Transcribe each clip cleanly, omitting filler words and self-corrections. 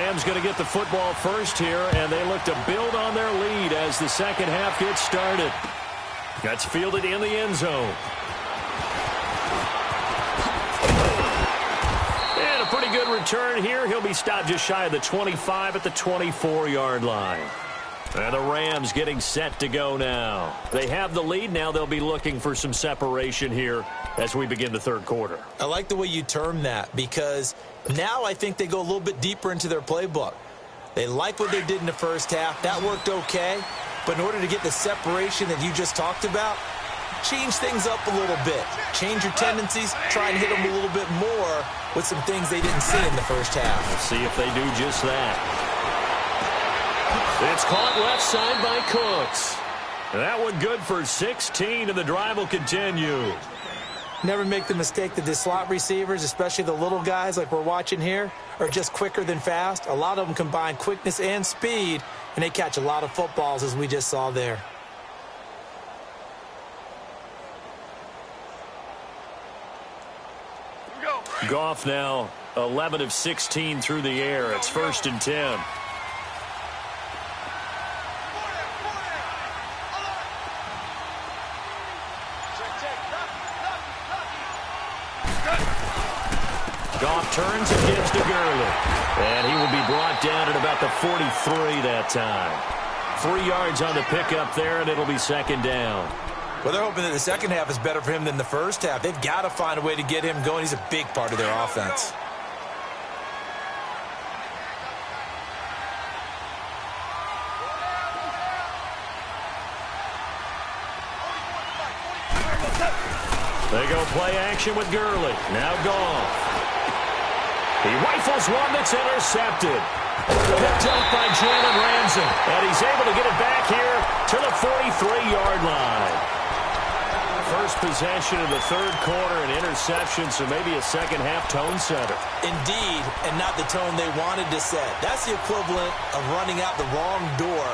Rams going to get the football first here, and they look to build on their lead as the second half gets started. That's fielded in the end zone. And a pretty good return here. He'll be stopped just shy of the 25 at the 24-yard line. And the Rams getting set to go now. They have the lead. Now they'll be looking for some separation here as we begin the third quarter. I like the way you term that, because now I think they go a little bit deeper into their playbook. They like what they did in the first half. That worked okay. But in order to get the separation that you just talked about, change things up a little bit. Change your tendencies. Try and hit them a little bit more with some things they didn't see in the first half. We'll see if they do just that. It's caught left side by Cooks. That one good for 16, and the drive will continue. Never make the mistake that the slot receivers, especially the little guys like we're watching here, are just quicker than fast. A lot of them combine quickness and speed, and they catch a lot of footballs, as we just saw there. Goff now 11 of 16 through the air. It's 1st and 10. Goff turns and gives to Gurley. And he will be brought down at about the 43 that time. 3 yards on the pickup there, and it'll be second down. Well, they're hoping that the second half is better for him than the first half. They've got to find a way to get him going. He's a big part of their offense. They go play action with Gurley. Now Goff. He rifles one that's intercepted. Picked up by Jalen Ramsey. And he's able to get it back here to the 43-yard line. First possession of the third quarter, an interception, so maybe a second-half tone setter. Indeed, and not the tone they wanted to set. That's the equivalent of running out the wrong door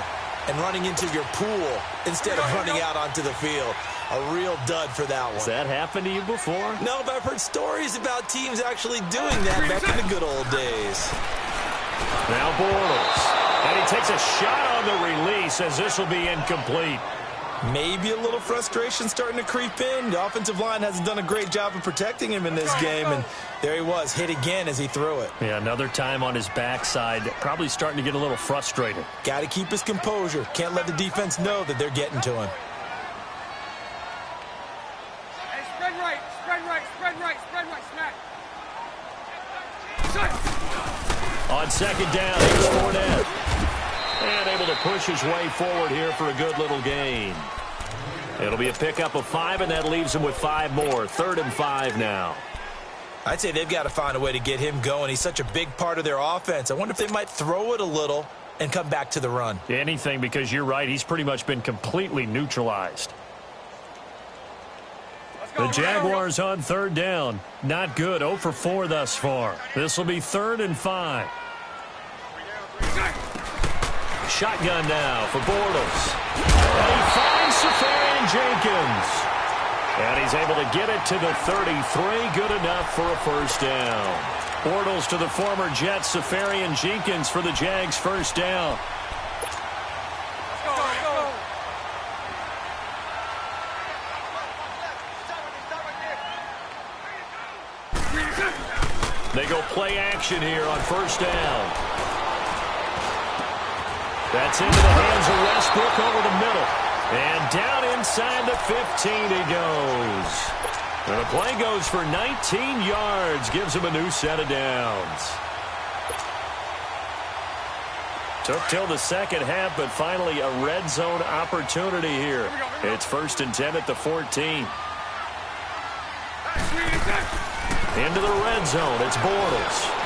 and running into your pool instead of running out onto the field. A real dud for that one. Has that happened to you before? No, but I've heard stories about teams actually doing that back in the good old days. Now Bortles. And he takes a shot on the release as this will be incomplete. Maybe a little frustration starting to creep in. The offensive line hasn't done a great job of protecting him in this game, and there he was, hit again as he threw it. Yeah, another time on his backside, probably starting to get a little frustrated. Got to keep his composure. Can't let the defense know that they're getting to him. Hey, spread right, smack. On second down, here's Fournette. And able to push his way forward here for a good little gain. It'll be a pickup of 5, and that leaves him with 5 more. 3rd and 5 now. I'd say they've got to find a way to get him going. He's such a big part of their offense. I wonder if they might throw it a little and come back to the run. Anything, because you're right. He's pretty much been completely neutralized. The Jaguars on 3rd down. Not good. 0 for 4 thus far. This will be 3rd and 5. Shotgun now for Bortles. And he finds Safarian Jenkins. And he's able to get it to the 33. Good enough for a first down. Bortles to the former Jet, Safarian Jenkins for the Jags' first down. They go play action here on first down. That's into the hands of Westbrook over the middle. And down inside the 15 he goes. And the play goes for 19 yards. Gives him a new set of downs. Took till the second half, but finally a red zone opportunity here. It's 1st and 10 at the 14. Into the red zone. It's Bortles.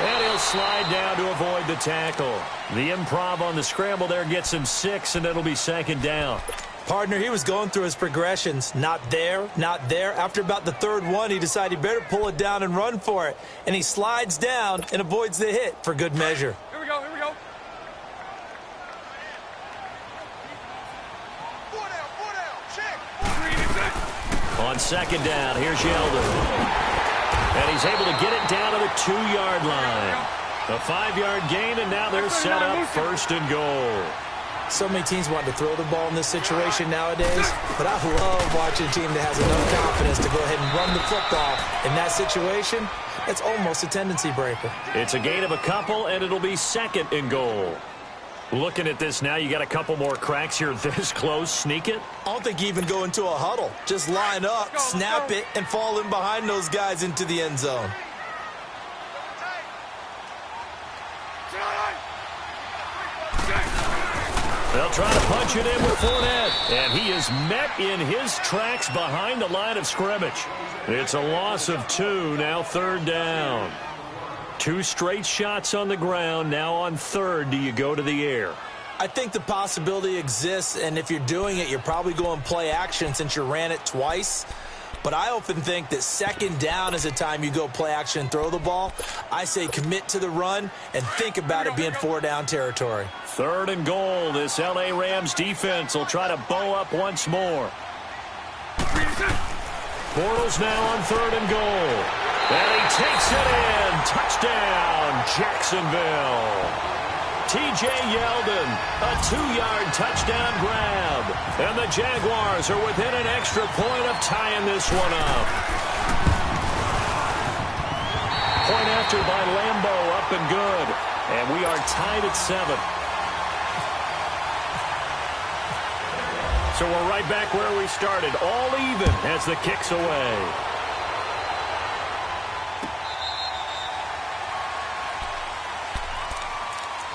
And he'll slide down to avoid the tackle. The improv on the scramble there gets him 6, and it'll be second down. Partner, he was going through his progressions. Not there, not there. After about the 3rd one, he decided he better pull it down and run for it. And he slides down and avoids the hit for good measure. Here we go. On second down, here's Yeldon. And he's able to get it down to the 2-yard line. A 5-yard gain, and now they're set up first and goal. So many teams want to throw the ball in this situation nowadays, but I love watching a team that has enough confidence to go ahead and run the football. In that situation, it's almost a tendency breaker. It's a gain of a couple, and it'll be second and goal. Looking at this now, you got a couple more cracks here this close. Sneak it? I don't think you even go into a huddle. Just line up, snap it, and fall in behind those guys into the end zone. They'll try to punch it in with Fournette, and he is met in his tracks behind the line of scrimmage. It's a loss of 2, now third down. 2 straight shots on the ground. Now on third, do you go to the air? I think the possibility exists, and if you're doing it, you're probably going play action since you ran it twice. But I often think that second down is a time you go play action and throw the ball. I say commit to the run and think about it being 4-down territory. Third and goal. This L.A. Rams defense will try to bow up once more. Bortles now on third and goal. And he takes it in. Touchdown, Jacksonville. T.J. Yeldon, a 2-yard touchdown grab. And the Jaguars are within an extra point of tying this one up. Point after by Lambeau, up and good. And we are tied at 7. So we're right back where we started, all even as the kick's away.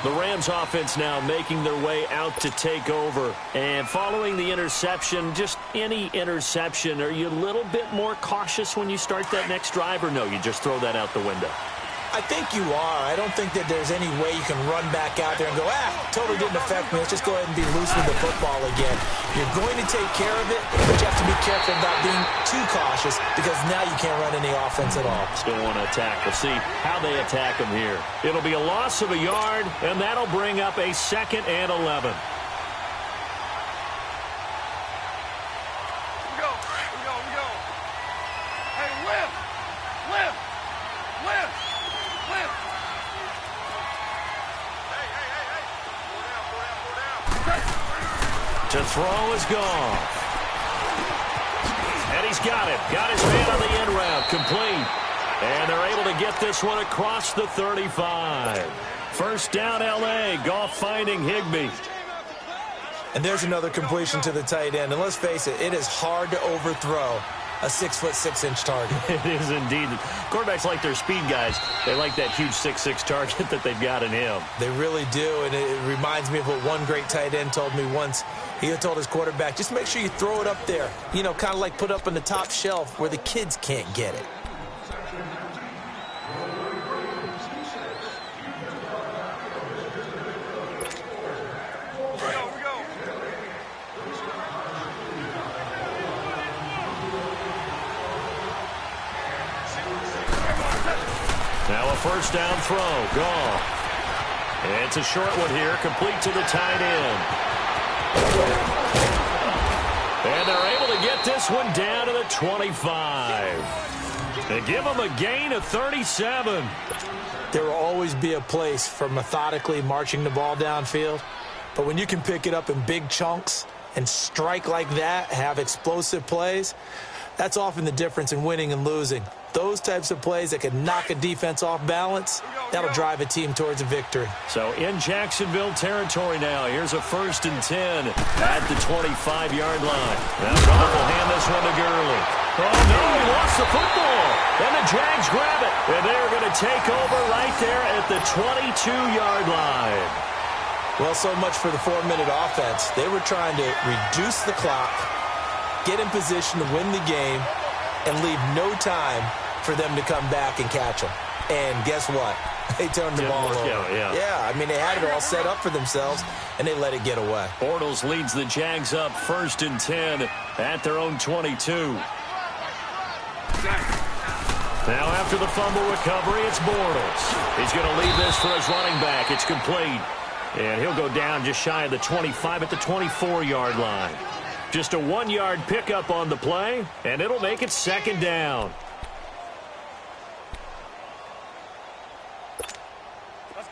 The Rams offense now making their way out to take over. And following the interception, just any interception, are you a little bit more cautious when you start that next drive, or no, you just throw that out the window? I think you are. I don't think that there's any way you can run back out there and go, totally didn't affect me. Let's just go ahead and be loose with the football again. You're going to take care of it, but you have to be careful about being too cautious because now you can't run any offense at all. Still want to attack. We'll see how they attack them here. It'll be a loss of a yard, and that'll bring up a 2nd and 11. To throw is gone. And he's got it. Got his man on the end route. Complete. And they're able to get this one across the 35. First down, L.A. Goff finding Higbee. And there's another completion to the tight end. And let's face it is hard to overthrow a 6'6" target. It is indeed. Quarterbacks like their speed guys. They like that huge 6'6" target that they've got in him. They really do, and it reminds me of what one great tight end told me once. He had told his quarterback, just make sure you throw it up there. You know, kind of like put up on the top shelf where the kids can't get it. Now a first down throw. Gone. And it's a short one here, complete to the tight end. And they're able to get this one down to the 25. They give them a gain of 37. There will always be a place for methodically marching the ball downfield. But when you can pick it up in big chunks and strike like that, have explosive plays, that's often the difference in winning and losing. Those types of plays that can knock a defense off balance, that'll drive a team towards a victory. So in Jacksonville territory now, here's a 1st and 10 at the 25-yard line. Now Goff will hand this one to Gurley. Oh, no, he lost the football. And the Jags grab it. And they're going to take over right there at the 22-yard line. Well, so much for the 4-minute offense. They were trying to reduce the clock, get in position to win the game, and leave no time for them to come back and catch them. And guess what? They turned the ball over. Yeah, I mean, they had it all set up for themselves, and they let it get away. Bortles leads the Jags up 1st and 10 at their own 22. Now after the fumble recovery, it's Bortles. He's going to leave this for his running back. It's complete. And he'll go down just shy of the 25 at the 24-yard line. Just a 1-yard pickup on the play, and it'll make it 2nd down.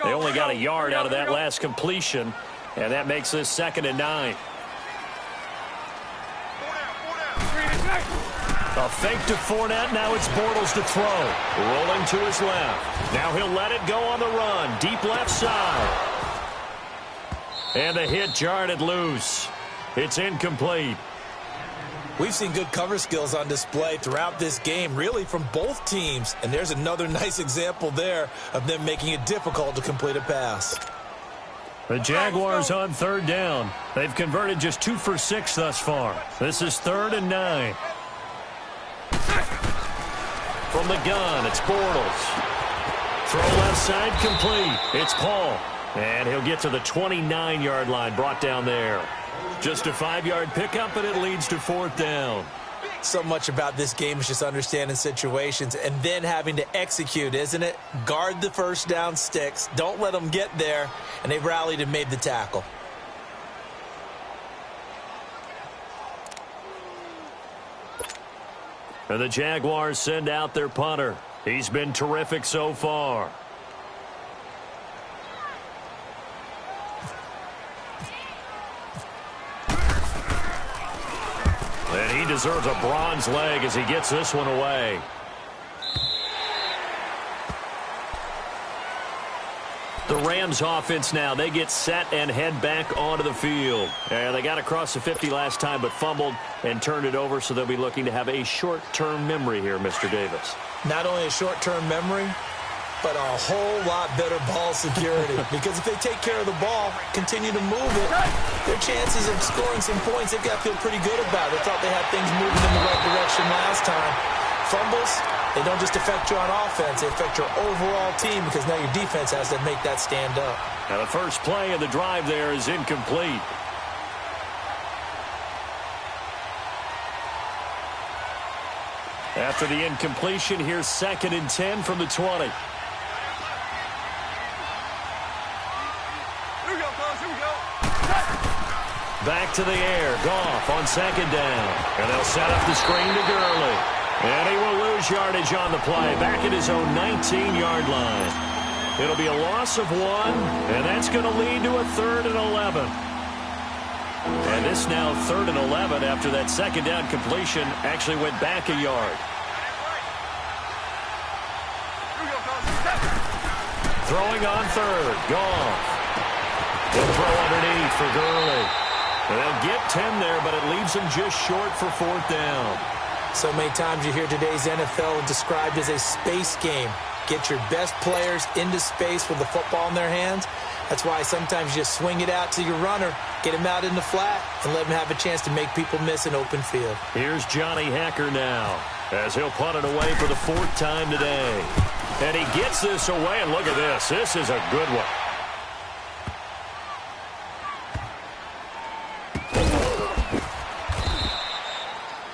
They only got a yard out of that last completion, and that makes this 2nd and 9. A fake to Fournette. Now it's Bortles to throw. Rolling to his left. Now he'll let it go on the run. Deep left side. And the hit jarred it loose. It's incomplete. We've seen good cover skills on display throughout this game, really from both teams. And there's another nice example there of them making it difficult to complete a pass. The Jaguars on 3rd down. They've converted just 2 for 6 thus far. This is 3rd and 9. From the gun, it's Bortles. Throw left side complete. It's Paul. And he'll get to the 29-yard line, brought down there. Just a 5-yard pickup, and it leads to 4th down. So much about this game is just understanding situations and then having to execute, isn't it? Guard the first down sticks. Don't let them get there. And they rallied and made the tackle. And the Jaguars send out their punter. He's been terrific so far. And he deserves a bronze leg as he gets this one away. The Rams offense now, they get set and head back onto the field. And they got across the 50 last time but fumbled and turned it over, so they'll be looking to have a short-term memory here, Mr. Davis. Not only a short-term memory, but a whole lot better ball security. Because if they take care of the ball, continue to move it, their chances of scoring some points, they've got to feel pretty good about it. They thought they had things moving in the right direction last time. Fumbles, they don't just affect you on offense, they affect your overall team because now your defense has to make that stand up. Now the first play of the drive there is incomplete. After the incompletion, here's 2nd and 10 from the 20. Back to the air. Goff on 2nd down. And they'll set up the screen to Gurley. And he will lose yardage on the play. Back at his own 19-yard line. It'll be a loss of 1, and that's going to lead to a 3rd and 11. And this now 3rd and 11 after that 2nd down completion actually went back a yard. Throwing on 3rd. Goff. He'll throw underneath for Gurley. And they'll get 10 there, but it leaves them just short for 4th down. So many times you hear today's NFL described as a space game. Get your best players into space with the football in their hands. That's why sometimes you just swing it out to your runner, get him out in the flat, and let him have a chance to make people miss an open field. Here's Johnny Hacker now as he'll punt it away for the 4th time today. And he gets this away, and look at this. This is a good one.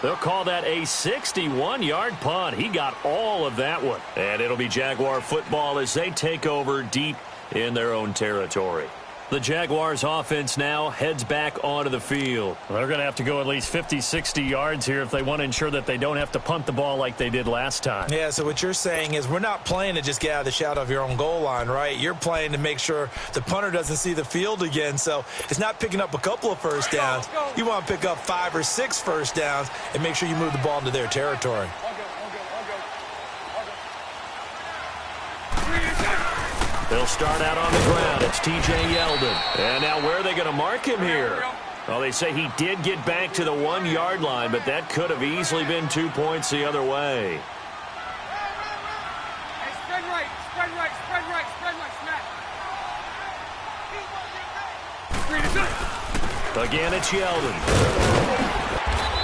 They'll call that a 61-yard punt. He got all of that one. And it'll be Jaguar football as they take over deep in their own territory. The Jaguars offense now heads back onto the field. They're going to have to go at least 50, 60 yards here if they want to ensure that they don't have to punt the ball like they did last time. Yeah, so what you're saying is we're not playing to just get out of the shadow of your own goal line, right? You're playing to make sure the punter doesn't see the field again. So it's not picking up a couple of first downs. You want to pick up 5 or 6 first downs and make sure you move the ball into their territory. They'll start out on the ground. It's T.J. Yeldon. And now where are they going to mark him here? Well, they say he did get back to the 1-yard line, but that could have easily been 2 points the other way. Hey, spread right, spread right, spread right, spread right, snap. Again, it's Yeldon.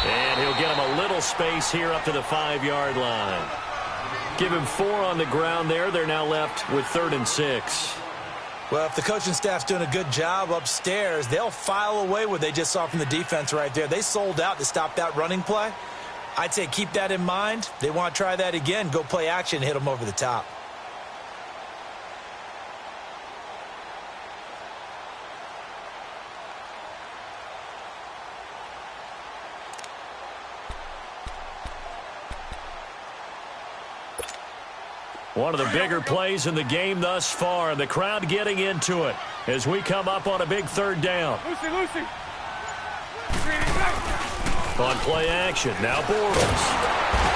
And he'll get him a little space here up to the 5-yard line. Give him 4 on the ground there. They're now left with 3rd and 6. Well, if the coaching staff's doing a good job upstairs, they'll file away what they just saw from the defense right there. They sold out to stop that running play. I'd say keep that in mind. They want to try that again. Go play action, hit them over the top. One of the bigger plays in the game thus far. The crowd getting into it as we come up on a big third down. Lucy. On play action, now Bortles.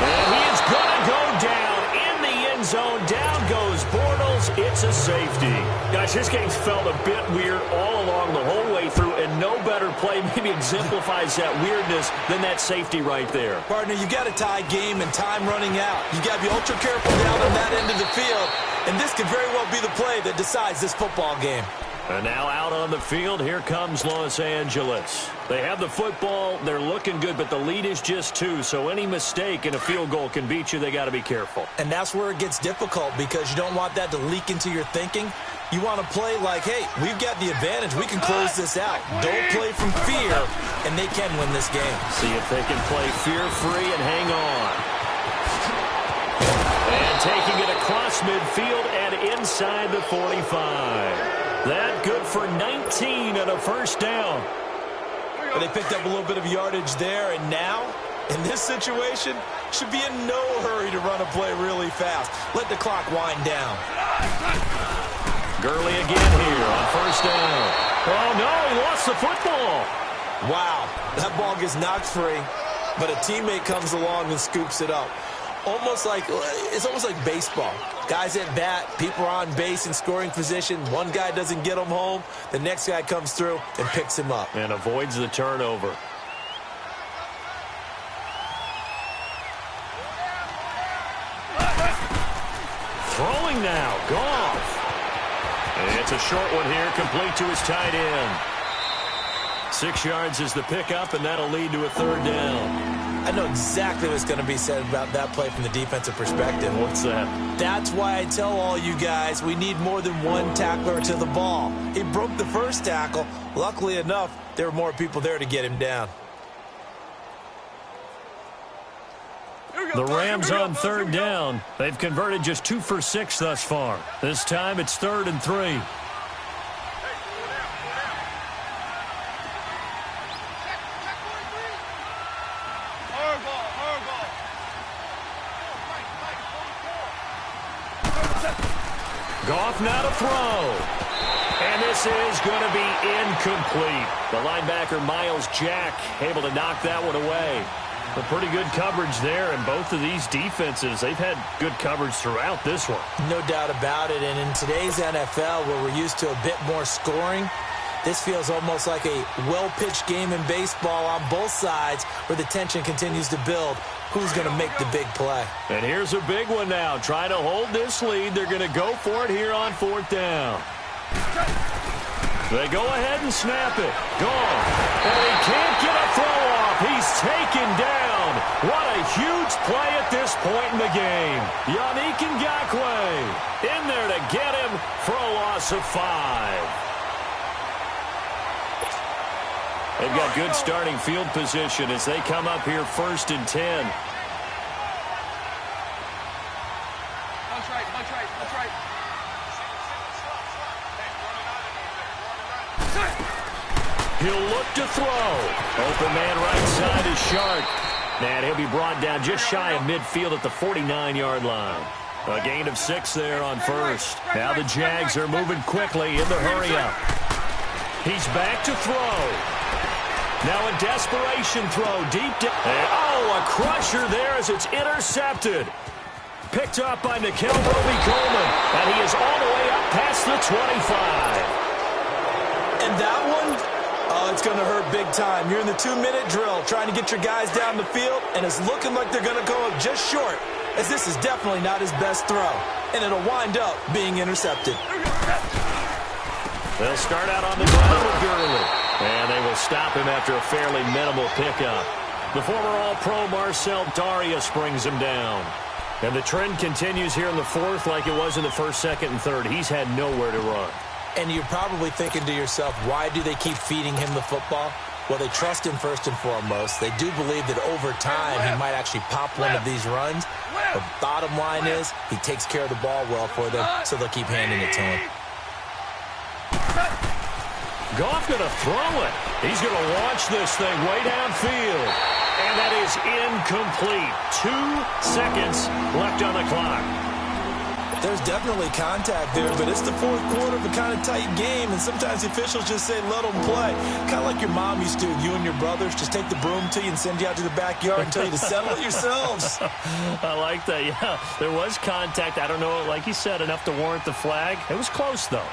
And he is going to go down in the end zone. Down goes Bortles. It's a safety. Guys, this game felt a bit weird all along the whole way through, and no better play maybe exemplifies that weirdness than that safety right there. Partner, you got a tie game and time running out. You got to be ultra careful down on that end of the field, and this could very well be the play that decides this football game. And now out on the field, here comes Los Angeles. They have the football, they're looking good, but the lead is just 2, so any mistake in a field goal can beat you. They got to be careful. And that's where it gets difficult because you don't want that to leak into your thinking. You want to play like, hey, we've got the advantage. We can close this out. Don't play from fear, and they can win this game. See if they can play fear-free and hang on. And taking it across midfield and inside the 45. That good for 19 and a first down. But they picked up a little bit of yardage there, and now, in this situation, should be in no hurry to run a play really fast. Let the clock wind down. Gurley again here on first down. Oh, no, he lost the football. Wow, that ball gets knocked free, but a teammate comes along and scoops it up. It's almost like baseball. Guys at bat, people are on base in scoring position. One guy doesn't get him home. The next guy comes through and picks him up. And avoids the turnover. Throwing now, Goff. And it's a short one here, complete to his tight end. 6 yards is the pickup, and that'll lead to a third down. I know exactly what's going to be said about that play from the defensive perspective. What's that? That's why I tell all you guys we need more than one tackler to the ball. He broke the first tackle. Luckily enough, there were more people there to get him down. The Rams on third down. They've converted just 2 for 6 thus far. This time it's 3rd and 3. Goff now to throw. And this is going to be incomplete. The linebacker, Miles Jack, able to knock that one away. A pretty good coverage there, and both of these defenses, they've had good coverage throughout this one. No doubt about it, and in today's NFL, where we're used to a bit more scoring, this feels almost like a well-pitched game in baseball on both sides where the tension continues to build. Who's going to make the big play? And here's a big one now. Trying to hold this lead. They're going to go for it here on 4th down. They go ahead and snap it. Gone. And he can't get a throw off. He's taken down. What a huge play at this point in the game. Yannick Ngakoue in there to get him for a loss of 5. They've got good starting field position as they come up here 1st and 10. Punch right. He'll look to throw. Open man right side is Shark. And he'll be brought down just shy of midfield at the 49-yard line. A gain of 6 there on first. Now the Jags are moving quickly in the hurry-up. He's back to throw. Now a desperation throw deep down. Oh, a crusher there as it's intercepted. Picked up by Nikel Roby-Coleman. And he is all the way up past the 25. And that one, it's going to hurt big time. You're in the 2-minute drill trying to get your guys down the field, and it's looking like they're going to go up just short, as this is definitely not his best throw. And it'll wind up being intercepted. They'll start out on the ground with Gurley. And they will stop him after a fairly minimal pickup. The former All-Pro Marcel Darius brings him down. And the trend continues here in the 4th like it was in the 1st, 2nd, and 3rd. He's had nowhere to run. And you're probably thinking to yourself, why do they keep feeding him the football? Well, they trust him first and foremost. They do believe that over time he might actually pop one of these runs. The bottom line is he takes care of the ball well for them, so they'll keep handing it to him. Goff going to throw it. He's going to launch this thing way downfield. And that is incomplete. 2 seconds left on the clock. There's definitely contact there, but it's the fourth quarter of a kind of tight game, and sometimes the officials just say, let them play. Kind of like your mom used to, you and your brothers, just take the broom to you and send you out to the backyard and tell you to settle it yourselves. I like that, yeah. There was contact. I don't know, like you said, enough to warrant the flag. It was close, though.